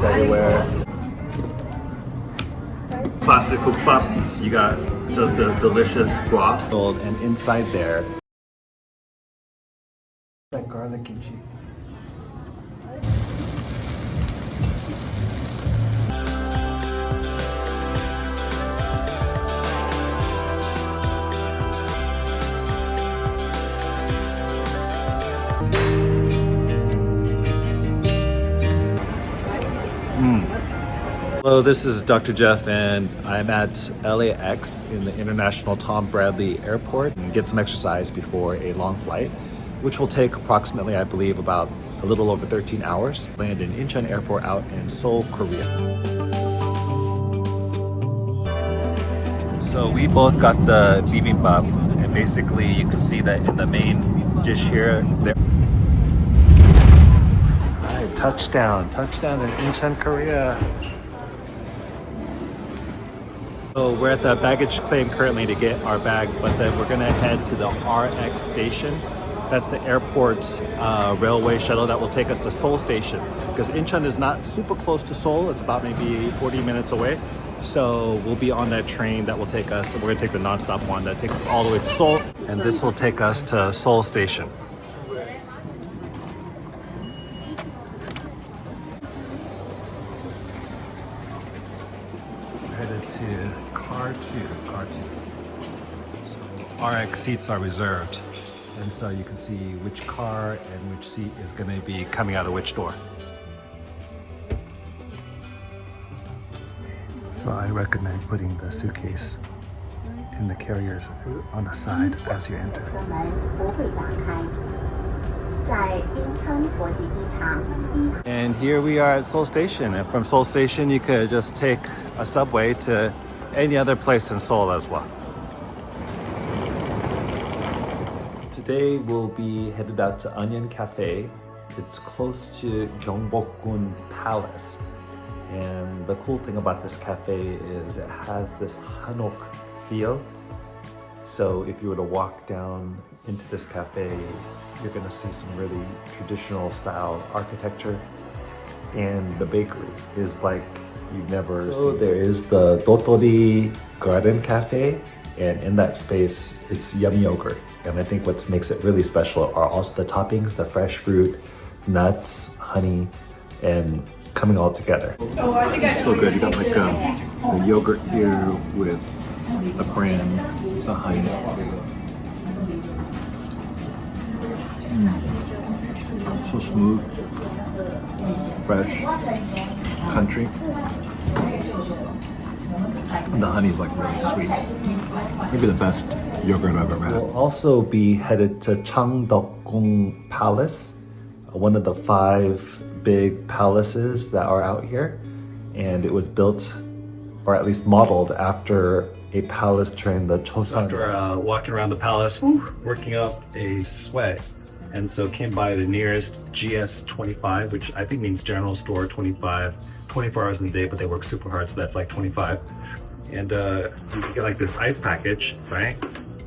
Everywhere. Plastic 국밥. You got just a delicious broth. And inside there, like garlic kimchi. Hello, this is Dr. Jeff and I'm at LAX in the International Tom Bradley Airport and get some exercise before a long flight, which will take approximately, I believe, about a little over 13 hours. Land in Incheon Airport out in Seoul, Korea. So we both got the bibimbap, and basically you can see that in the main dish here. Alright, touchdown in Incheon, Korea. So we're at the baggage claim currently to get our bags, but then we're gonna head to the RX station. That's the airport railway shuttle that will take us to Seoul Station. Because Incheon is not super close to Seoul, it's about maybe 40 minutes away. So we'll be on that train that will take us, we're gonna take the non-stop one that takes us all the way to Seoul. And this will take us to Seoul Station. Headed to car 2. So RX seats are reserved, and so you can see which car and which seat is going to be coming out of which door. So I recommend putting the suitcase in the carriers on the side as you enter. And here we are at Seoul Station, and from Seoul Station you could just take a subway to any other place in Seoul as well. Today we'll be headed out to Onion Cafe. It's close to Gyeongbokgun Palace, and the cool thing about this cafe is it has this Hanok feel. So if you were to walk down into this cafe, you're gonna see some really traditional style architecture, and the bakery is like you've never seen. There is the Dotori Garden Cafe, and in that space it's yummy yogurt. And I think what makes it really special are also the toppings, the fresh fruit, nuts, honey, and coming all together. So good. You got like the yogurt here with the bran, the honey. So smooth, fresh, country. And the honey is like really sweet. Maybe the best yogurt I've ever had. We'll also be headed to Changdeokgung Palace, one of the 5 big palaces that are out here. And it was built, or at least modeled, after a palace during the Joseon. After walking around the palace, working up a sweat, and so came by the nearest GS25, which I think means General Store 25, 24 hours in a day, but they work super hard, so that's like 25. And you can get like this ice package, right?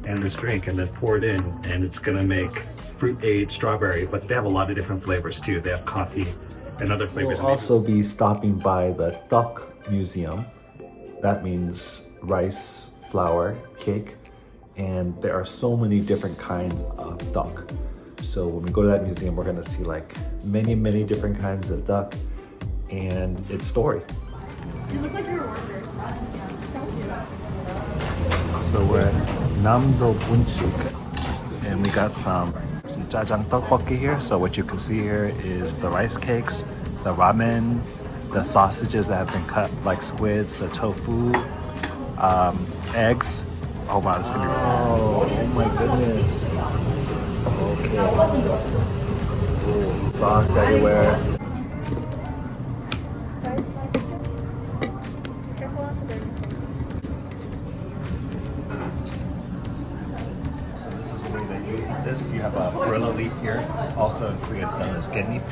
And this drink, and then pour it in, and it's gonna make fruit-aid strawberry, but they have a lot of different flavors too. They have coffee and other flavors. We'll also be stopping by the Duck Museum. That means rice flour cake, and there are so many different kinds of duck. So when we go to that museum, we're gonna see like many different kinds of duck and its story. You look like you're a worker. So we're at Namdo Bunchik, and we got some jajang tteokbokki here. So what you can see here is the rice cakes, the ramen, the sausages that have been cut like squids, the tofu, eggs. Oh wow, this is gonna be oh my goodness. Okay. Sauce everywhere. So this is the way that you eat this. You have a perilla leaf here. Also in Korea it's known as gennip.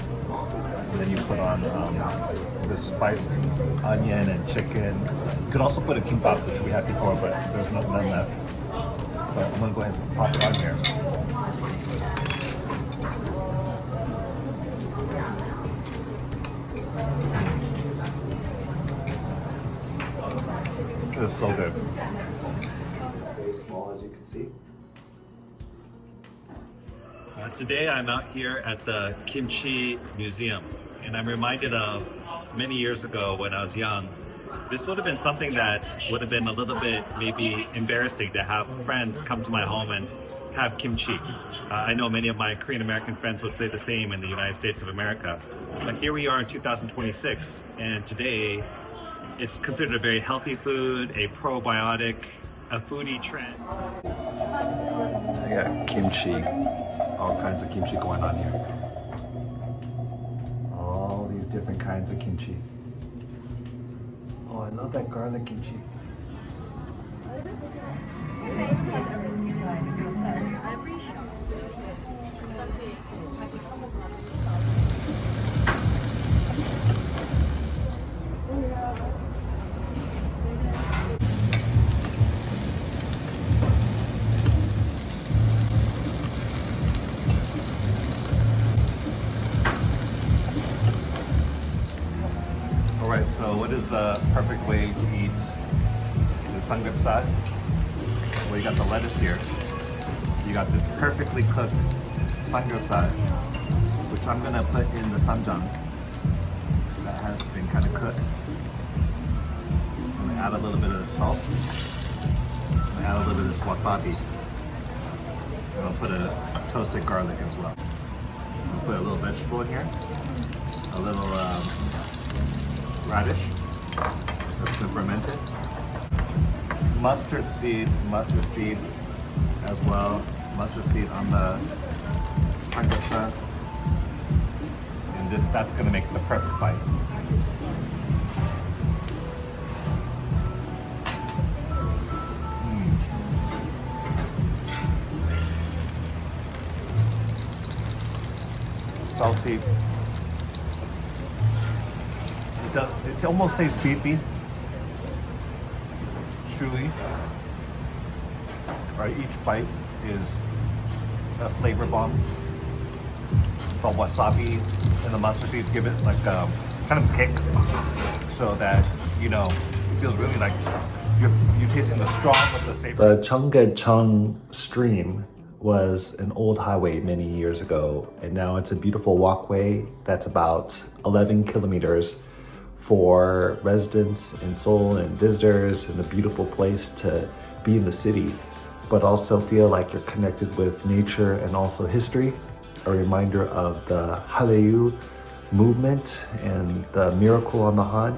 And then you put on the spiced onion and chicken. You could also put a kimbap, which we had before, but there's none left. But I'm gonna go ahead and pop it on here. It's so good. Very small, as you can see. Today I'm out here at the Kimchi Museum, and I'm reminded of many years ago when I was young. This would have been something that would have been a little bit maybe embarrassing to have friends come to my home and have kimchi. I know many of my Korean American friends would say the same in the United States of America. But here we are in 2026, and today it's considered a very healthy food, a probiotic, a foodie trend. I got kimchi, all kinds of kimchi going on here. All these different kinds of kimchi. Oh, I love that garlic kimchi. Alright, so what is the perfect way to eat the samgyeopsal? Well, you got the lettuce here. You got this perfectly cooked samgyeopsal, which I'm gonna put in the samjang that has been kind of cooked. I'm gonna add a little bit of salt. I'm gonna add a little bit of wasabi. And I'll put a toasted garlic as well. I'll put a little vegetable in here. A little radish that's been fermented. Mustard seed as well. Mustard seed on the samgyeopsal. And that's gonna make the perfect bite. Salty. It almost tastes beefy, chewy. Right, each bite is a flavor bomb. The wasabi and the mustard seeds give it like a kind of kick, so that it feels really like you're tasting the strong with the savor. The Cheonggyecheon stream was an old highway many years ago, and now it's a beautiful walkway that's about 11 kilometers for residents in Seoul and visitors, and a beautiful place to be in the city, but also feel like you're connected with nature and also history. A reminder of the Hallyu movement and the miracle on the Han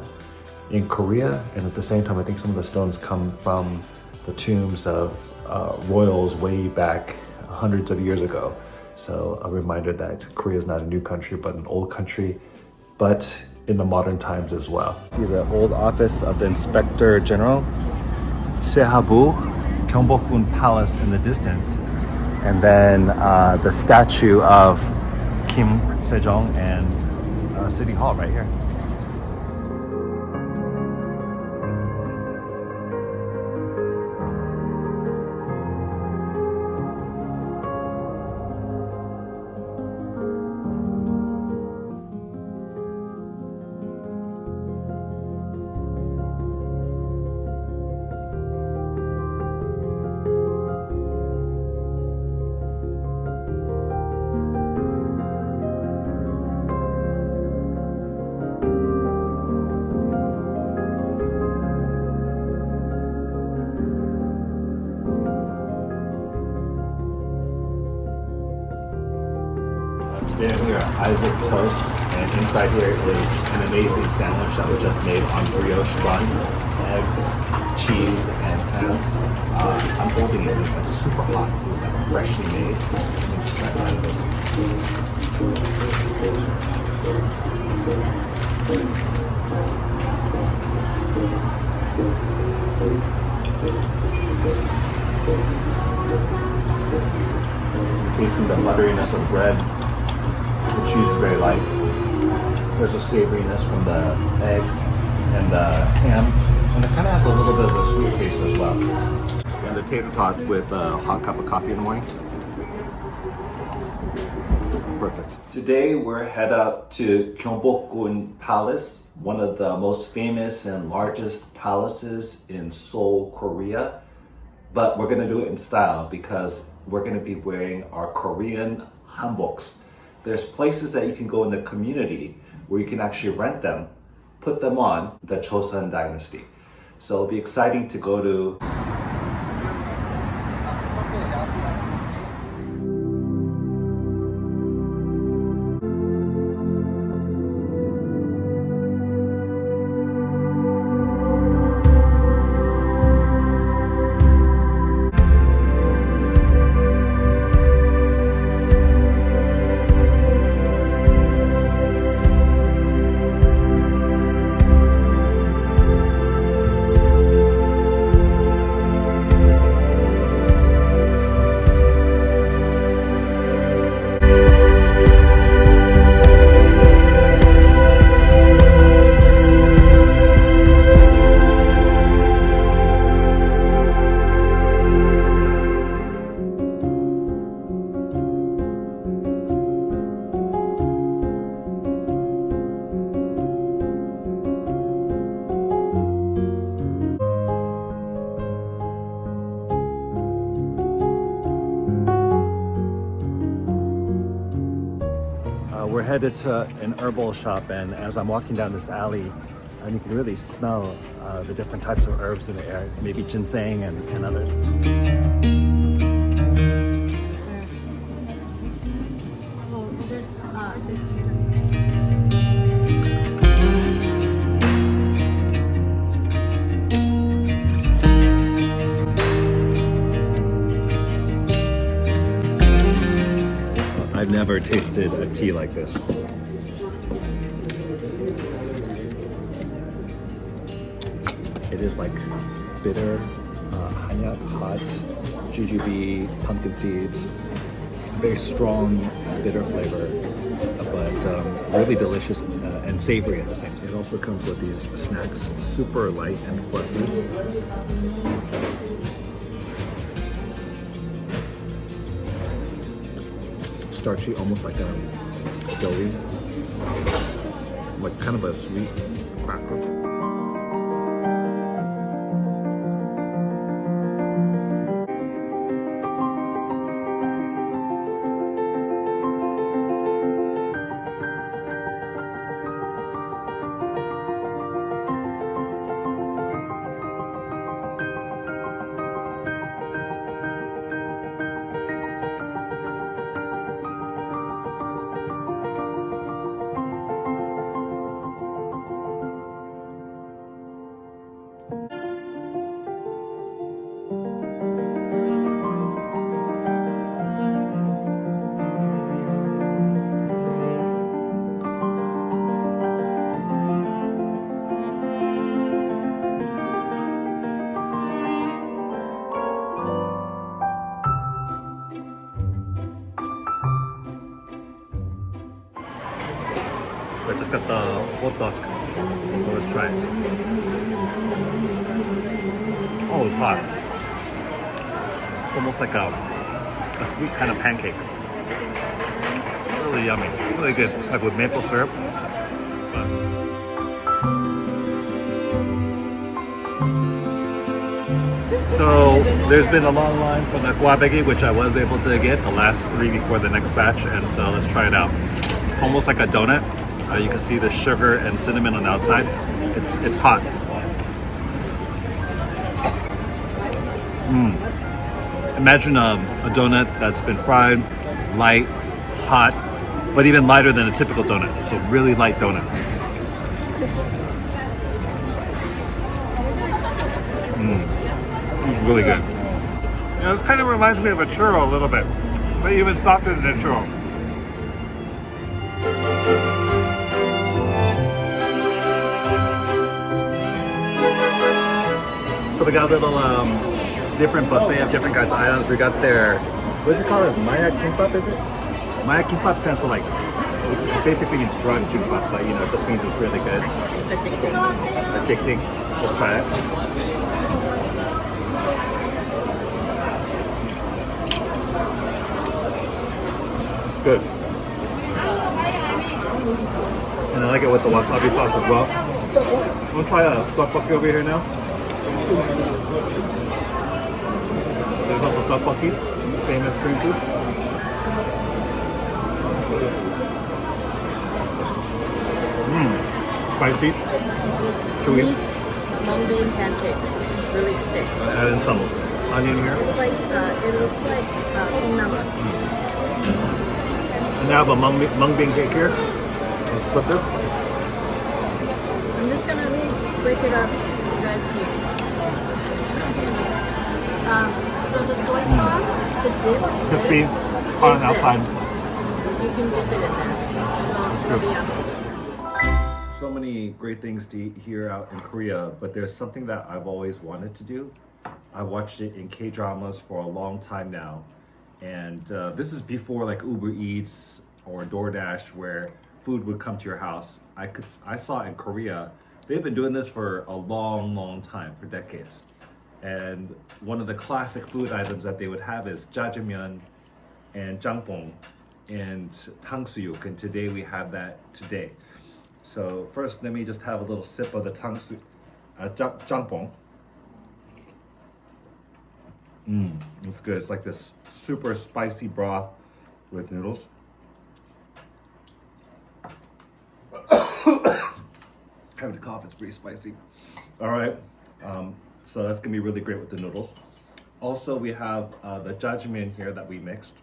in Korea. And at the same time, I think some of the stones come from the tombs of royals way back hundreds of years ago. So a reminder that Korea is not a new country, but an old country, but in the modern times as well. See the old office of the Inspector General, Sehabu, Gyeongbokgun Palace in the distance, and then the statue of Kim Sejong and City Hall right here. Today I'm here at Isaac Toast, and inside here is an amazing sandwich that was just made on brioche bun, eggs, cheese, and ham. I'm holding it, it's like super hot. It was like freshly made. Let me just try to add this. Tasting the butteriness of bread. The cheese is very light. There's a savoriness from the egg and the ham, and it kind of has a little bit of a sweet taste as well. And the tater tots with a hot cup of coffee in the morning. perfect. Today we're head up to Gyeongbokgung Palace, one of the most famous and largest palaces in Seoul, Korea. But we're gonna do it in style because we're gonna be wearing our Korean hanboks. There's places that you can go in the community where you can actually rent them, put them on the Joseon Dynasty. So it'll be exciting to go to. We're headed to an herbal shop, and as I'm walking down this alley, you can really smell the different types of herbs in the air, maybe ginseng and others. Oh, there's this. I've never tasted a tea like this. It is like bitter, hanyak, hot, jujube, pumpkin seeds, very strong bitter flavor, but really delicious and savory at the same time. It also comes with these snacks, super light and fluffy. Starchy, almost like a doughy, like kind of a sweet cracker. So I just got the hot dog, so let's try it. Oh, it's hot. It's almost like a sweet kind of pancake. Really yummy, really good, like with maple syrup. So there's been a long line for the guabegi, which I was able to get, the last 3 before the next batch, and so let's try it out. It's almost like a donut. You can see the sugar and cinnamon on the outside. It's hot. Imagine a donut that's been fried, light, hot, but even lighter than a typical donut. So really light donut. It's really good. You know, this kind of reminds me of a churro a little bit, but even softer than a churro. So we got a little different buffet of different kinds of items. We got their, what is it called? Maya Kimbap, is it? Maya Kimbap stands for like, it basically means drug kimbap, but you know, it just means it's really good. Addicting. Let's try it. It's good. And I like it with the wasabi sauce as well. We'll try a tteokbokki over here now. There's also tteokbokki, famous Korean food. Spicy, chewy. Mung bean pancake. Really thick. Add in some onion here. It's like, it looks like 콩나물. And now I have a mung bean cake here. Let's put this. I'm just gonna break it up. You guys see. So the soy sauce to dip. Crispy this on is the outside. this. You can dip it in there. So it's gonna be yummy. So many great things to eat here out in Korea, but there's something that I've always wanted to do. I've watched it in K-dramas for a long time now, and this is before like Uber Eats or DoorDash, where food would come to your house. I saw in Korea, they've been doing this for a long time, for decades. And one of the classic food items that they would have is jjajangmyeon and jangpong and 탕수육, and today we have that today. So first, let me just have a little sip of the jangpong. It's good. It's like this super spicy broth with noodles. Having a cough, it's pretty spicy. All right, so that's gonna be really great with the noodles. Also, we have the jjajangmyeon here that we mixed.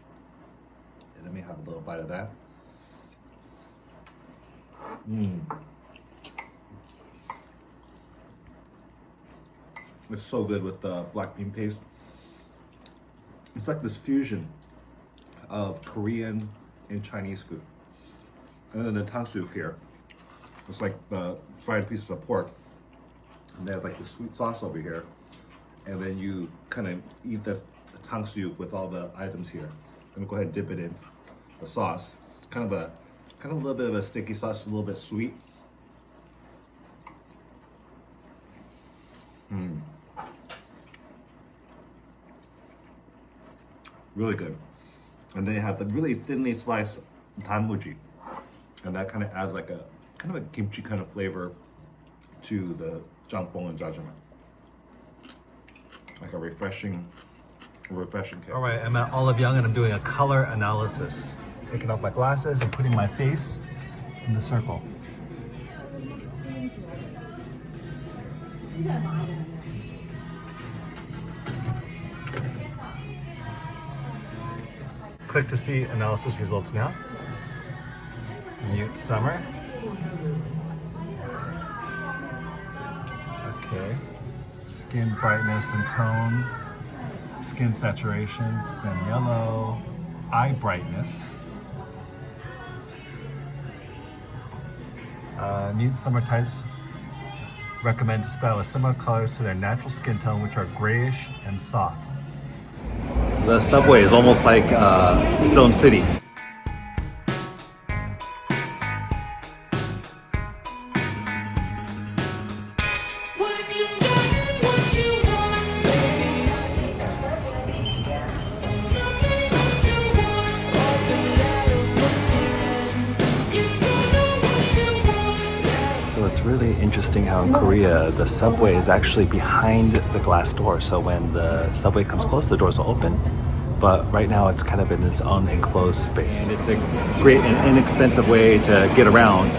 And let me have a little bite of that. It's so good with the black bean paste. It's like this fusion of Korean and Chinese food. And then the 탕수육 here, it's like the fried pieces of pork. And they have like the sweet sauce over here. And then you kind of eat the 탕수육 with all the items here. I'm gonna go ahead and dip it in the sauce. It's kind of a little bit of a sticky sauce, a little bit sweet. Really good. And they have the really thinly sliced 단무지, and that kind of adds like a kind of a kimchi kind of flavor to the jangpong and jjajangmyeon. Like a refreshing cake. All right, I'm at Olive Young and I'm doing a color analysis. Taking off my glasses and putting my face in the circle. Click to see analysis results now. Mute summer. Okay. Skin brightness and tone. Skin saturation, it's been yellow. Eye brightness. Mute summer types recommend to style with similar colors to their natural skin tone, which are grayish and soft. The subway is almost like its own city. So it's really interesting how in Korea, the subway is actually behind the glass door. So when the subway comes close, the doors will open. But right now it's kind of in its own enclosed space. And it's a great and inexpensive way to get around.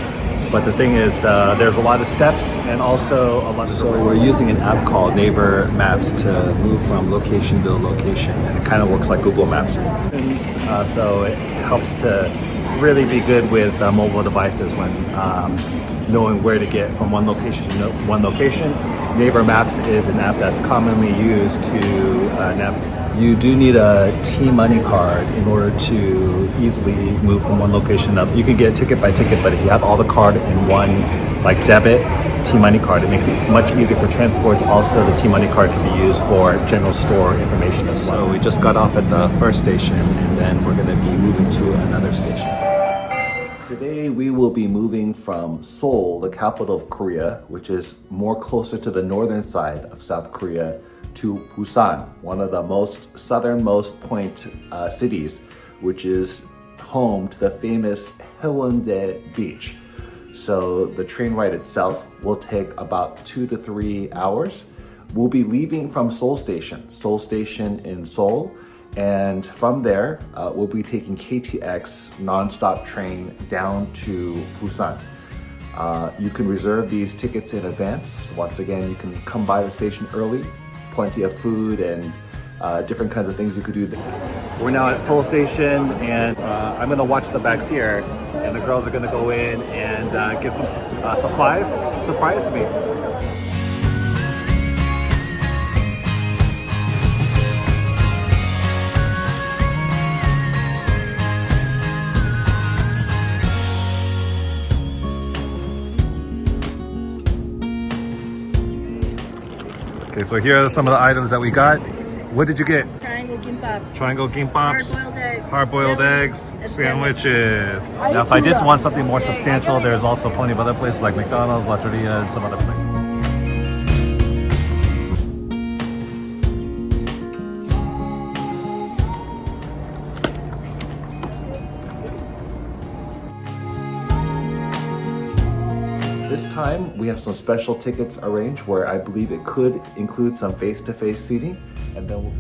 But the thing is, there's a lot of steps and also a lot of... So we're using an app called Naver Maps to move from location to location. And it kind of works like Google Maps. So it helps to really be good with mobile devices when knowing where to get from one location to one location. Naver Maps is an app that's commonly used to navigate. You do need a T-Money card in order to easily move from one location up. You can get ticket by ticket, but if you have all the card in one, like debit, T-Money card, it makes it much easier for transports. Also, the T-Money card can be used for general store information as well. So we just got off at the first station, and then we're going to be moving to another station. Today we will be moving from Seoul, the capital of Korea, which is more closer to the northern side of South Korea, to Busan, one of the most southernmost point cities, which is home to the famous Haeundae Beach. So the train ride itself will take about 2 to 3 hours. We'll be leaving from Seoul Station in Seoul. And from there, we'll be taking KTX nonstop train down to Busan. You can reserve these tickets in advance. Once again, you can come by the station early. Plenty of food and different kinds of things you could do there. We're now at Seoul Station, and I'm gonna watch the bags here, and the girls are gonna go in and get some supplies. Surprise me. Okay, so here are some of the items that we got. What did you get? Triangle gimbap. Triangle gimbaps, Hard-boiled eggs. hard-boiled eggs, And sandwiches. Now, if I did want something more substantial, there's also plenty of other places like McDonald's, La Tortilla, and some other places. This time, we have some special tickets arranged where I believe it could include some face-to-face seating, and then we'll...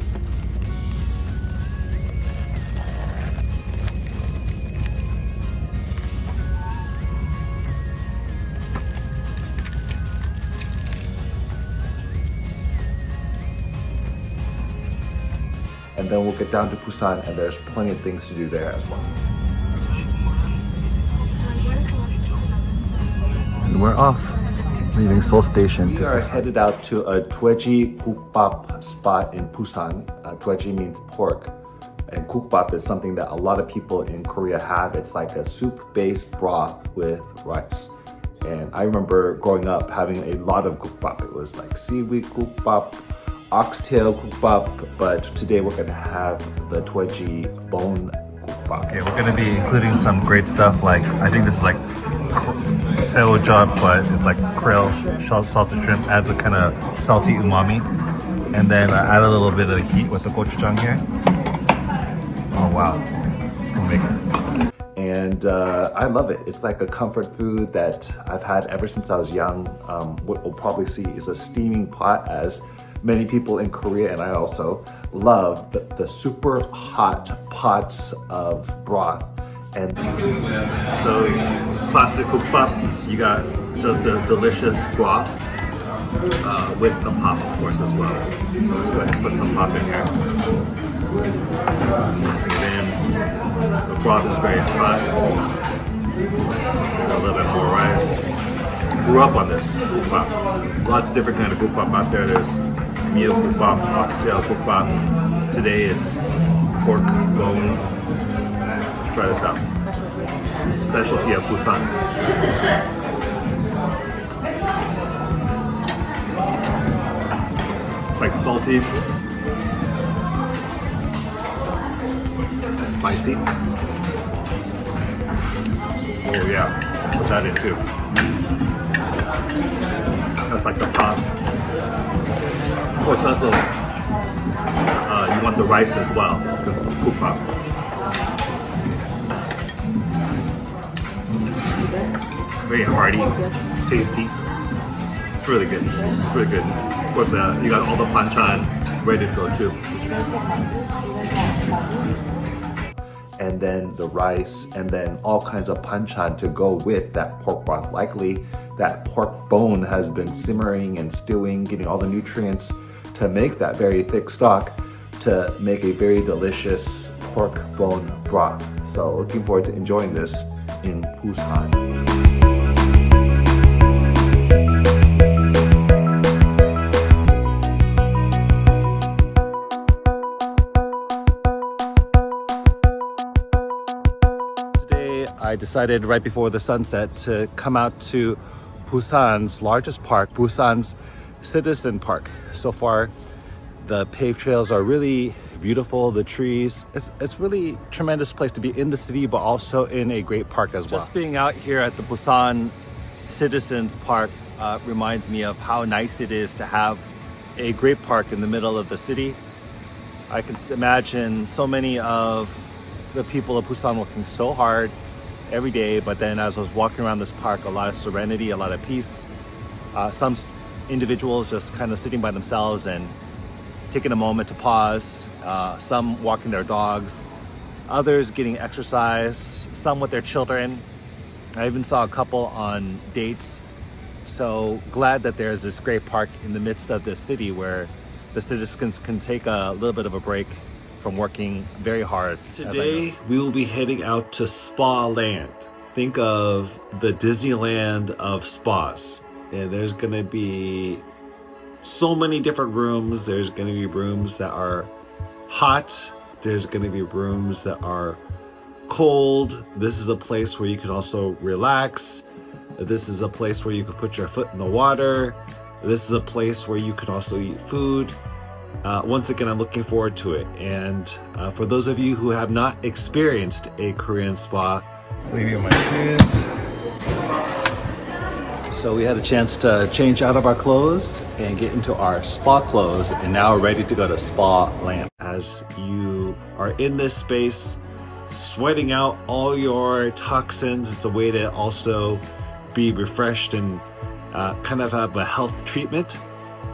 And then we'll get down to Busan, and there's plenty of things to do there as well. And we're off, leaving Seoul Station. We are headed out to a Tweji Gukbap spot in Busan. Tweji means pork, and Gukbap is something that a lot of people in Korea have. It's like a soup-based broth with rice. And I remember growing up having a lot of Gukbap. It was like seaweed Gukbap, oxtail Gukbap, but today we're gonna have the Tweji bone Gukbap. Okay, we're gonna be including some great stuff like, I think this is like seojut, but it's like krill, salted shrimp, adds a kind of salty umami. And then add a little bit of heat with the gochujang here. Oh wow, it's gonna make it. And I love it. It's like a comfort food that I've had ever since I was young. What we'll probably see is a steaming pot, as many people in Korea, and I also love the super hot pots of broth. And so, classic Gukbap, you got just a delicious broth with the pop, of course, as well. So let's go ahead and put some pop in here. Mixing it in. The broth is very hot. A little bit more rice. Grew up on this Gukbap. Lots of different kind of Gukbap out there. There's meal Gukbap, oxtail Gukbap. Today it's pork bone. Try this out. Specialty of Busan. It's like salty, spicy. Oh yeah, put that in too. That's like the pop. Of course, also you want the rice as well because it's Gukbap. Very hearty, tasty. It's really good. It's really good. Of course, you got all the banchan ready to go too. And then the rice, and then all kinds of banchan to go with that pork broth. Likely that pork bone has been simmering and stewing, getting all the nutrients to make that very thick stock to make a very delicious pork bone broth. So looking forward to enjoying this in Busan. I decided right before the sunset to come out to Busan's largest park, Busan's Citizen Park. So far, the paved trails are really beautiful, the trees. It's really tremendous place to be in the city, but also in a great park as well. Just being out here at the Busan Citizens Park reminds me of how nice it is to have a great park in the middle of the city. I can imagine so many of the people of Busan working so hard every day, but then as I was walking around this park, a lot of serenity, a lot of peace. Some individuals just kind of sitting by themselves and taking a moment to pause. Some walking their dogs, others getting exercise, some with their children. I even saw a couple on dates. So glad that there's this great park in the midst of this city where the citizens can take a little bit of a break from working very hard. Today, we will be heading out to Spa Land. Think of the Disneyland of spas. And there's gonna be so many different rooms. There's gonna be rooms that are hot. There's gonna be rooms that are cold. This is a place where you can also relax. This is a place where you can put your foot in the water. This is a place where you can also eat food. Once again, I'm looking forward to it. And for those of you who have not experienced a Korean spa, leave you my shoes. So we had a chance to change out of our clothes and get into our spa clothes, and now we're ready to go to Spa Land. As you are in this space, sweating out all your toxins, it's a way to also be refreshed and kind of have a health treatment.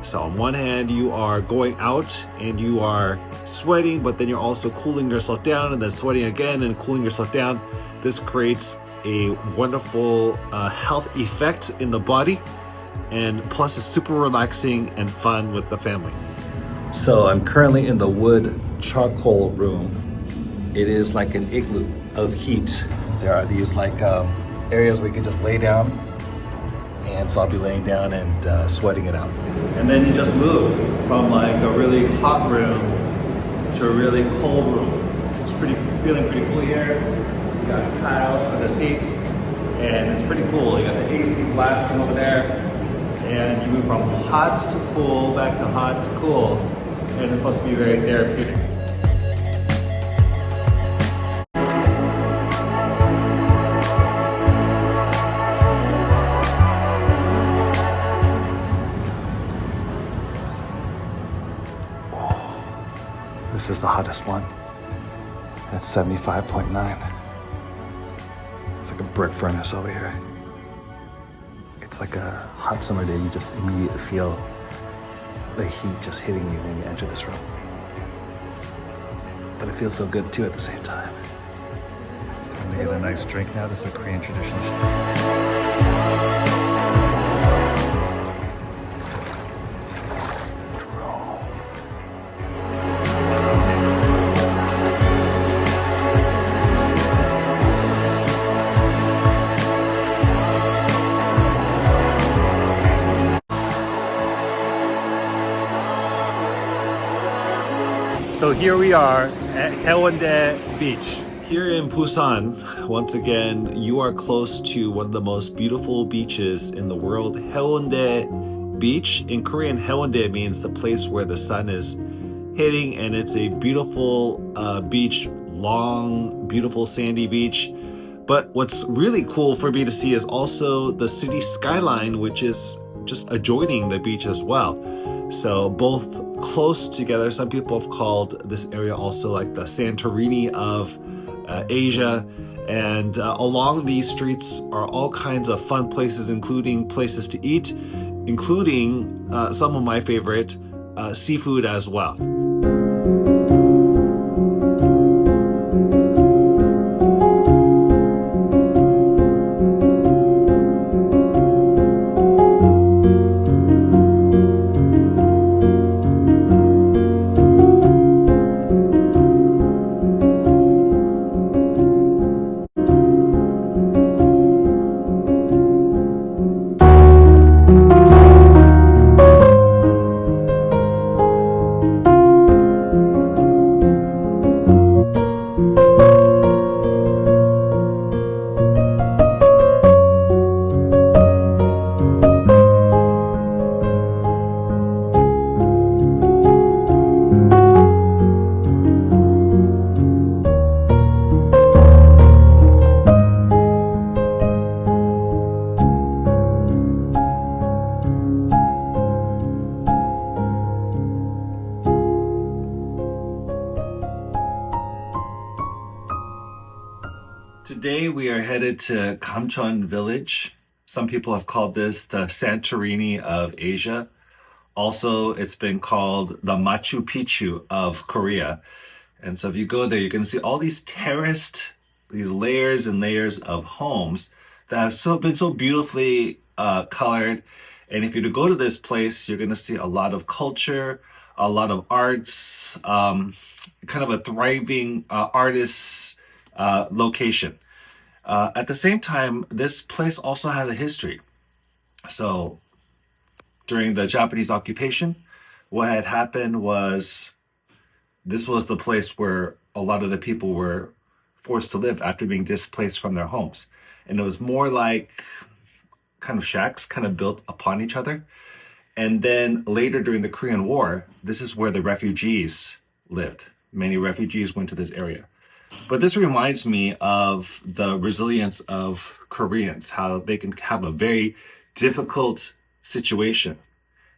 So on one hand, you are going out and you are sweating, but then you're also cooling yourself down and then sweating again and cooling yourself down. This creates a wonderful health effect in the body, and plus it's super relaxing and fun with the family. So I'm currently in the wood charcoal room. It is like an igloo of heat. There are these like areas where you can just lay down, and so I'll be laying down and sweating it out. And then you just move from like a really hot room to a really cold room. It's feeling pretty cool here. You got tile for the seats, and it's pretty cool. You got the AC blasting over there, and you move from hot to cool, back to hot to cool, and it's supposed to be very therapeutic. This is the hottest one. It's 75.9. It's like a brick furnace over here. It's like a hot summer day. You just immediately feel the heat just hitting you when you enter this room. But it feels so good too at the same time. Time to get a nice drink now. This is a Korean tradition. So here we are at Haeundae Beach. Here in Busan, once again, you are close to one of the most beautiful beaches in the world, Haeundae Beach. In Korean, Haeundae means the place where the sun is hitting, and it's a beautiful beach, long, beautiful sandy beach. But what's really cool for me to see is also the city skyline, which is just adjoining the beach as well. So both close together. Some people have called this area also like the Santorini of Asia. And along these streets are all kinds of fun places, including places to eat, including some of my favorite seafood as well. Today we are headed to Kamcheon Village. Some people have called this the Santorini of Asia. Also, it's been called the Machu Picchu of Korea. And so if you go there, you're going to see all these terraced, these layers and layers of homes that have been so beautifully colored. And if you go to this place, you're going to see a lot of culture, a lot of arts, kind of a thriving artists location. At the same time, this place also has a history. So during the Japanese occupation, what had happened was this was the place where a lot of the people were forced to live after being displaced from their homes. And it was more like kind of shacks kind of built upon each other. And then later during the Korean War, this is where the refugees lived. Many refugees went to this area. But this reminds me of the resilience of Koreans, how they can have a very difficult situation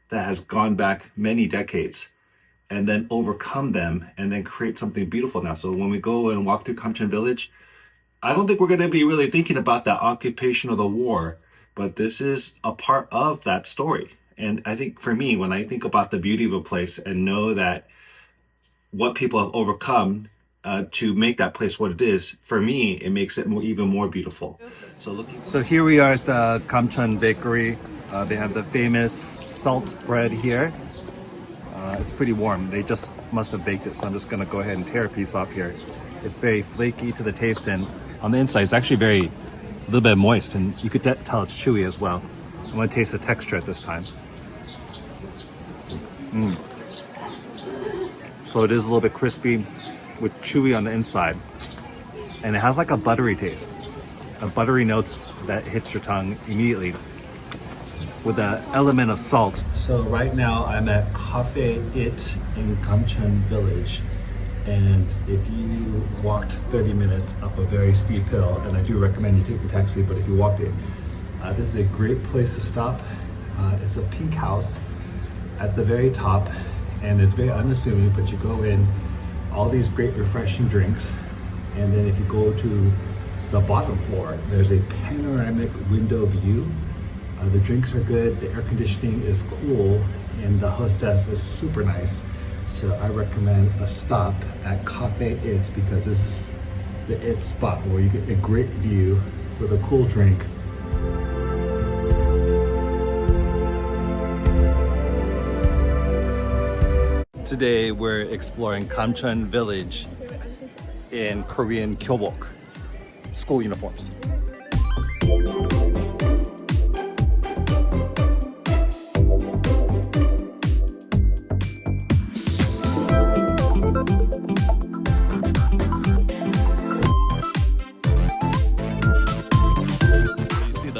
that has gone back many decades and then overcome them and then create something beautiful now. So when we go and walk through Kamcheon Village, I don't think we're going to be really thinking about that occupation or the war, but this is a part of that story. And I think for me, when I think about the beauty of a place and know that what people have overcome to make that place what it is, for me, it makes it even more beautiful. So here we are at the Kamcheon Bakery. They have the famous salt bread here. It's pretty warm. They just must have baked it, so I'm just gonna go ahead and tear a piece off here. It's very flaky to the taste, and on the inside, it's actually a little bit moist, and you could tell it's chewy as well. I'm gonna taste the texture at this time. So it is a little bit crispy with chewy on the inside, and it has like a buttery taste, a buttery notes that hits your tongue immediately with the element of salt. So right now I'm at Cafe It in Kamcheon Village, and if you walked 30 minutes up a very steep hill, and I do recommend you take the taxi, but if you walked it, this is a great place to stop. It's a pink house at the very top, and it's very unassuming, but you go in, all these great refreshing drinks, and then if you go to the bottom floor, there's a panoramic window view. The drinks are good, the air conditioning is cool, and the hostess is super nice. So I recommend a stop at Cafe It, because this is the It spot where you get a great view with a cool drink. Today we're exploring Kamcheon Village in Korean Kyobok, school uniforms.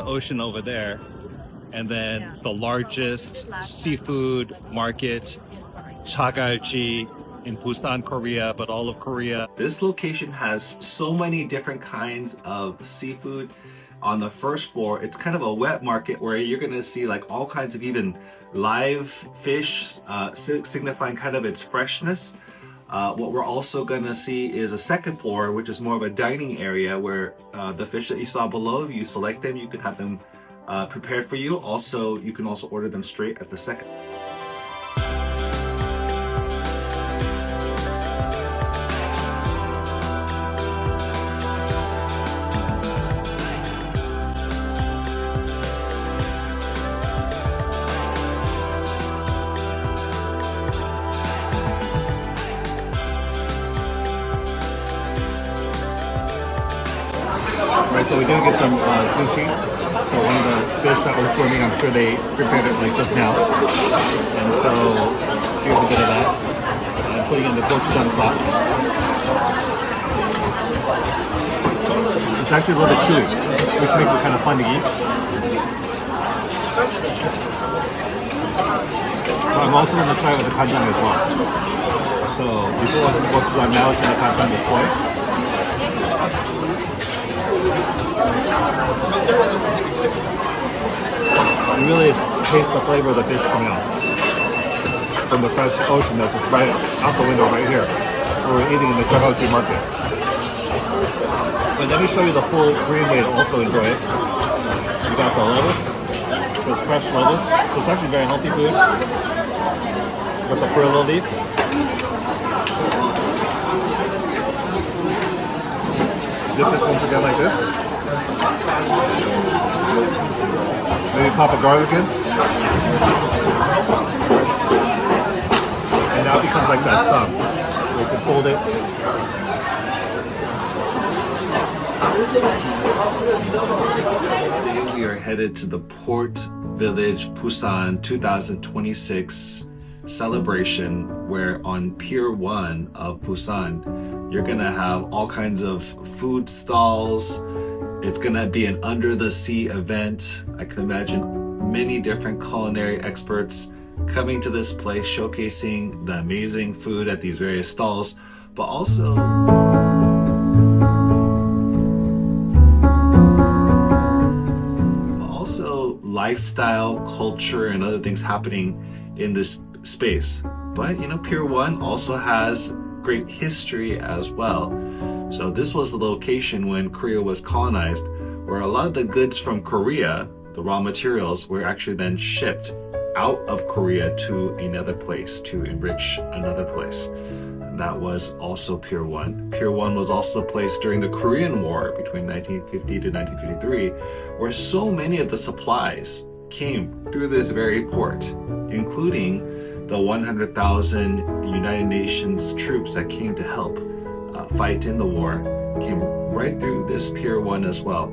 Ocean over there, and then the largest seafood market, Chagalji, in Busan, Korea, but all of Korea. This location has so many different kinds of seafood. On the first floor, it's kind of a wet market where you're gonna see like all kinds of even live fish, signifying kind of its freshness. What we're also gonna see is a second floor, which is more of a dining area where the fish that you saw below, if you select them, you can have them prepared for you. Also, you can also order them straight at the second. Right, so we did get some sushi. So one of the fish that was swimming, I'm sure they prepared it like just now. And so here's a bit of that. I'm putting in the gochujang sauce. It's actually a little bit chewy, which makes it kind of fun to eat. But I'm also going to try it with the kanjang as well. So before it was in the gochujang, now it's in the kanjang with soy. You really taste the flavor of the fish coming out from the fresh ocean that's just right out the window right here, where we're eating in the Chagalji market. But let me show you the full Korean way to also enjoy it. You got the lettuce, this fresh lettuce. It's actually very healthy food. With the perilla leaf. Dip this once again like this. Maybe pop a garlic in. And now it becomes like that soft. You can fold it. Today we are headed to the Port Village Busan 2026 celebration, where on Pier 1 of Busan you're gonna have all kinds of food stalls. It's gonna be an under the sea event. I can imagine many different culinary experts coming to this place, showcasing the amazing food at these various stalls, but also lifestyle, culture, and other things happening in this space. But you know, Pier 1 also has great history as well. So this was the location when Korea was colonized, where a lot of the goods from Korea, the raw materials, were actually then shipped out of Korea to another place to enrich another place. And that was also Pier 1. Pier 1 was also the place during the Korean War between 1950 to 1953, where so many of the supplies came through this very port, including the 100,000 United Nations troops that came to help fight in the war, came right through this Pier 1 as well.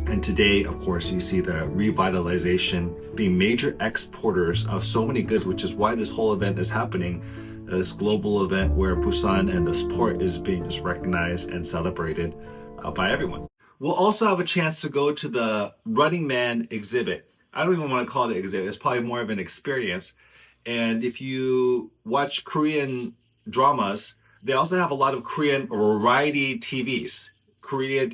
And today, of course, you see the revitalization, being major exporters of so many goods, which is why this whole event is happening, this global event where Busan and this port is being just recognized and celebrated by everyone. We'll also have a chance to go to the Running Man exhibit. I don't even want to call it an exhibit, it's probably more of an experience. And if you watch Korean dramas, they also have a lot of Korean variety TVs, Korean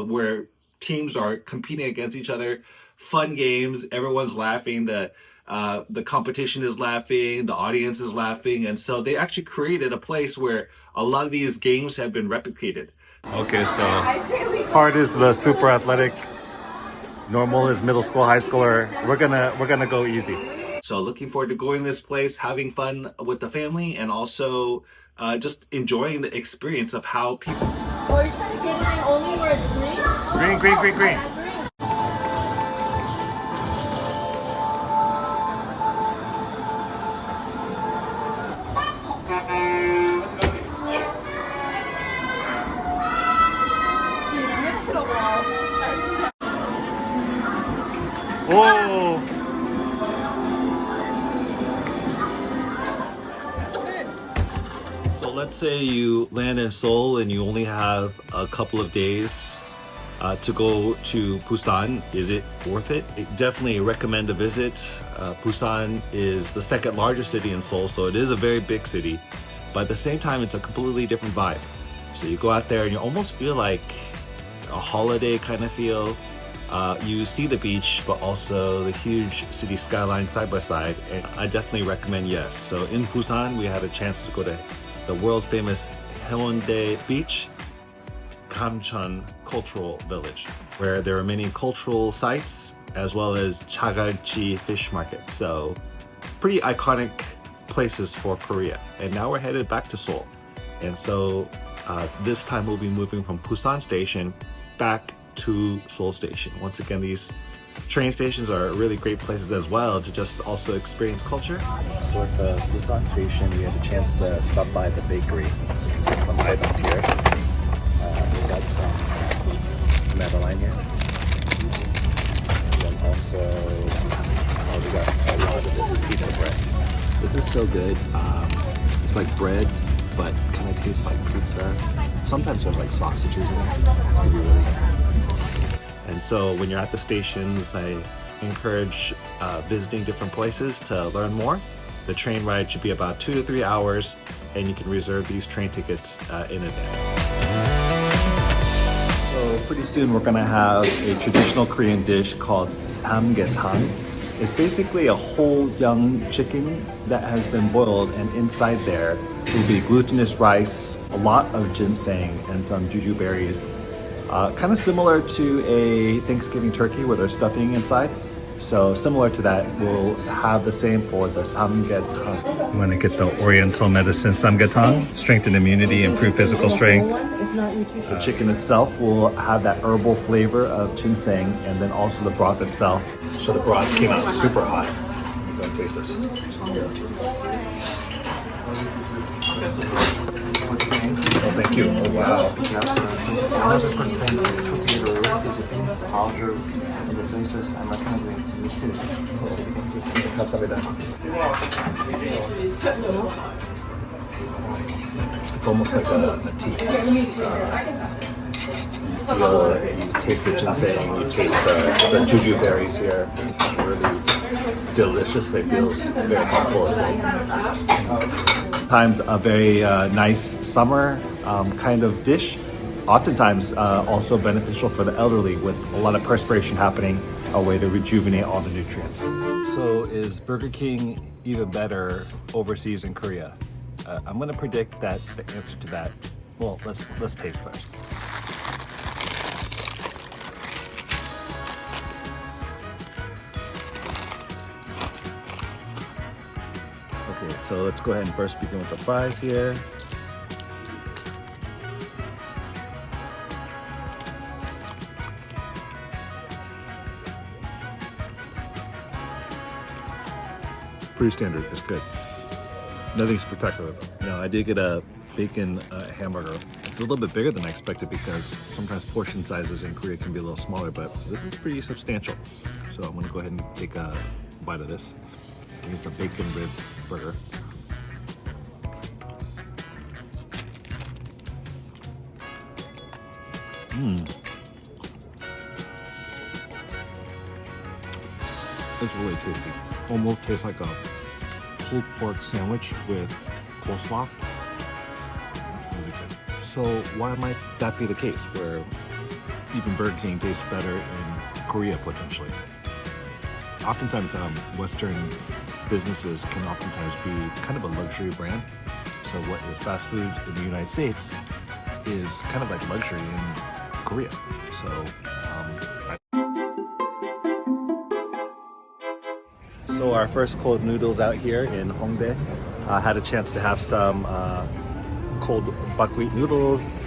where teams are competing against each other, fun games, everyone's laughing, the competition is laughing, the audience is laughing, and so they actually created a place where a lot of these games have been replicated. Okay, so hard is the super athletic, normal is middle school, high schooler. We're gonna go easy. So looking forward to going to this place, having fun with the family, and also just enjoying the experience of how people. Oh, you're trying to get it in only where it's green? Green. Yeah, green. Whoa! So let's say you land in Seoul and you only have a couple of days to go to Busan. Is it worth it? I definitely recommend a visit. Busan is the second largest city in Seoul, so it is a very big city, but at the same time it's a completely different vibe. So you go out there and you almost feel like a holiday kind of feel. You see the beach, but also the huge city skyline side by side, and I definitely recommend yes. So in Busan, we had a chance to go to the world famous Haeundae Beach, Gamcheon Cultural Village, where there are many cultural sites as well as Chagalji Fish Market. So pretty iconic places for Korea. And now we're headed back to Seoul. And so this time we'll be moving from Busan Station back to Seoul Station. Once again, these train stations are really great places as well to just also experience culture. So at the Busan Station, we had a chance to stop by the bakery. Get some items here. We got some Madeleine here. And also, we got a lot of this pizza bread. This is so good. It's like bread, but kind of tastes like pizza. Sometimes there's like sausages in it. It's gonna be really good. And so when you're at the stations, I encourage visiting different places to learn more. The train ride should be about 2 to 3 hours, and you can reserve these train tickets in advance. So pretty soon we're gonna have a traditional Korean dish called samgyetang. It's basically a whole young chicken that has been boiled, and inside there will be glutinous rice, a lot of ginseng, and some juju berries. Kind of similar to a Thanksgiving turkey where there's stuffing inside. So similar to that, we'll have the same for the samgyetang. You want to get the oriental medicine samgyetang, strengthen immunity, improve physical strength. The chicken itself will have that herbal flavor of ginseng, and then also the broth itself. So the broth came out super hot. I'm going to taste this. Oh, thank you. Oh, wow. This is 100% potato powder and the soy sauce and mix it. 감사합니다. It's almost like a tea. You taste the ginseng, you taste the juju berries here. Really delicious. It feels very thoughtful as well. Times a very nice summer kind of dish. Oftentimes also beneficial for the elderly with a lot of perspiration happening, a way to rejuvenate all the nutrients. So is Burger King even better overseas in Korea? I'm gonna predict that the answer to that, well, let's taste first. Okay, so let's go ahead and first begin with the fries here. Pretty standard, it's good. Nothing spectacular. Now I did get a bacon hamburger. It's a little bit bigger than I expected because sometimes portion sizes in Korea can be a little smaller, but this is pretty substantial. So I'm gonna go ahead and take a bite of this. I think it's a bacon rib burger. It's really tasty. Almost tastes like a pulled pork sandwich with coleslaw. It's really good. So why might that be the case where even Burger King tastes better in Korea potentially? Oftentimes Western businesses can oftentimes be kind of a luxury brand. So what is fast food in the United States is kind of like luxury in Korea. So our first cold noodles out here in Hongdae. Had a chance to have some cold buckwheat noodles,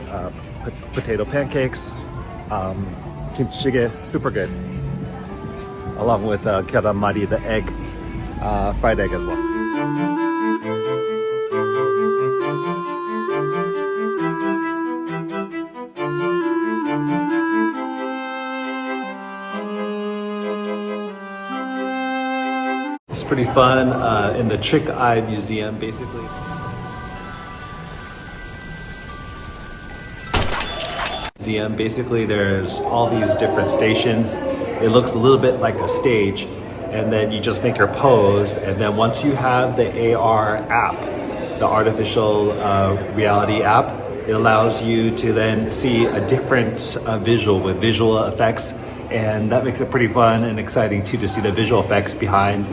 potato pancakes, kimchi jjigae, super good. Along with keramari, the egg, fried egg as well. It's pretty fun in the Trick Eye Museum, basically. Basically, there's all these different stations. It looks a little bit like a stage, and then you just make your pose. And then once you have the AR app, the artificial reality app, it allows you to then see a different visual with visual effects. And that makes it pretty fun and exciting too to see the visual effects behind.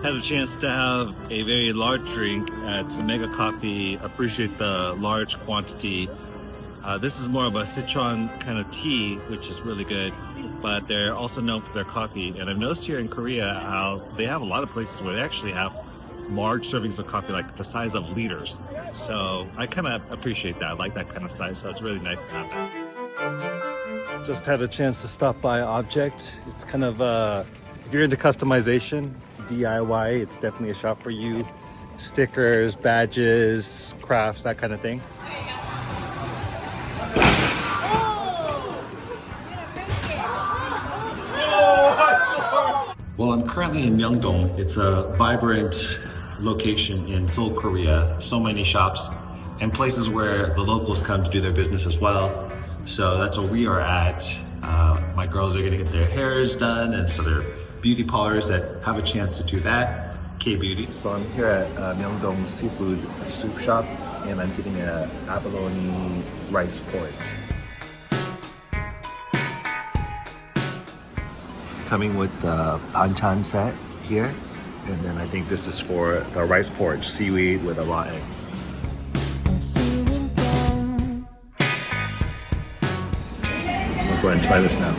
Had a chance to have a very large drink at Mega Coffee. Appreciate the large quantity. This is more of a Sichuan kind of tea, which is really good, but they're also known for their coffee. And I've noticed here in Korea how they have a lot of places where they actually have large servings of coffee, like the size of liters. So I kind of appreciate that. I like that kind of size, so it's really nice to have that. Just had a chance to stop by Object. It's kind of, if you're into customization, DIY, it's definitely a shop for you. stickers, badges, crafts, that kind of thing. Well, I'm currently in Myeongdong. It's a vibrant location in Seoul, Korea. So many shops and places where the locals come to do their business as well. So that's where we are at. My girls are gonna get their hairs done, and so they're beauty parlors that have a chance to do that. K-beauty. So I'm here at Myeongdong Seafood Soup Shop, and I'm getting a abalone rice porridge. Coming with the banchan set here, and then I think this is for the rice porridge, seaweed with a raw egg. I'll go ahead and try this now.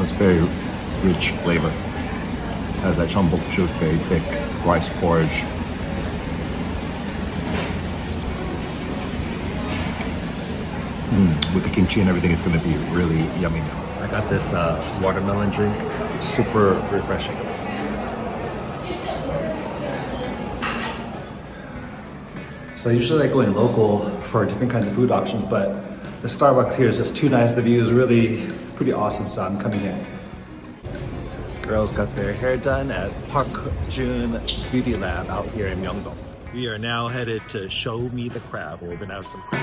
It's very rich flavor. Has that cheonbokjuk, very thick rice porridge. With the kimchi and everything, it's going to be really yummy. I got this watermelon drink, super refreshing. So I usually like going local for different kinds of food options, but the Starbucks here is just too nice. The view is really pretty awesome, so I'm coming in. Girls got their hair done at Park Jun Beauty Lab out here in Myeongdong. We are now headed to Show Me the Crab, where we're gonna have some crab.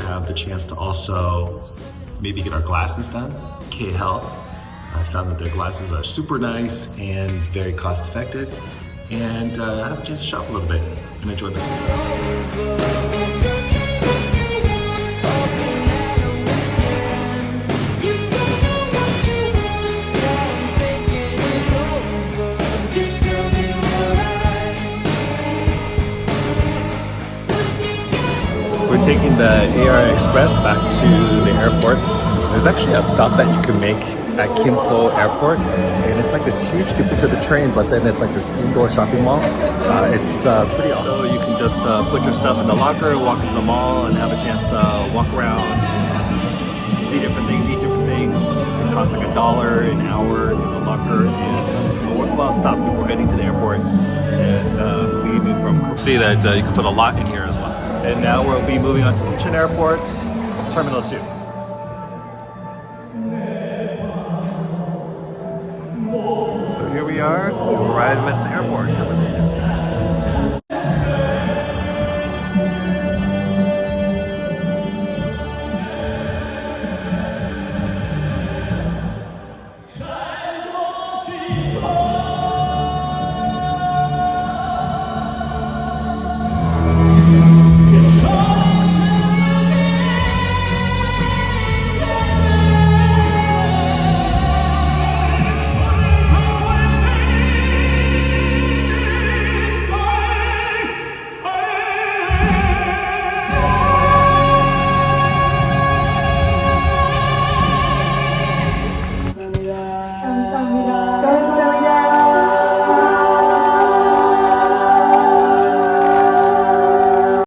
Have the chance to also maybe get our glasses done. K-Health. I found that their glasses are super nice and very cost effective, and have a chance to shop a little bit and enjoy the food. We're taking the AR Express back to the airport. There's actually a stop that you can make at Kimpo Airport, and it's like this huge difference to the train, but then it's like this indoor shopping mall. It's pretty awesome. So you can just put your stuff in the locker, walk into the mall, and have a chance to walk around, see different things, eat different things. It costs like $1 an hour in the locker, and a worthwhile stop before heading to the airport and leaving from. See that you can put a lot in here as well. And now we'll be moving on to Incheon Airport, Terminal 2. So here we are, we arrived at the airport, Terminal 2.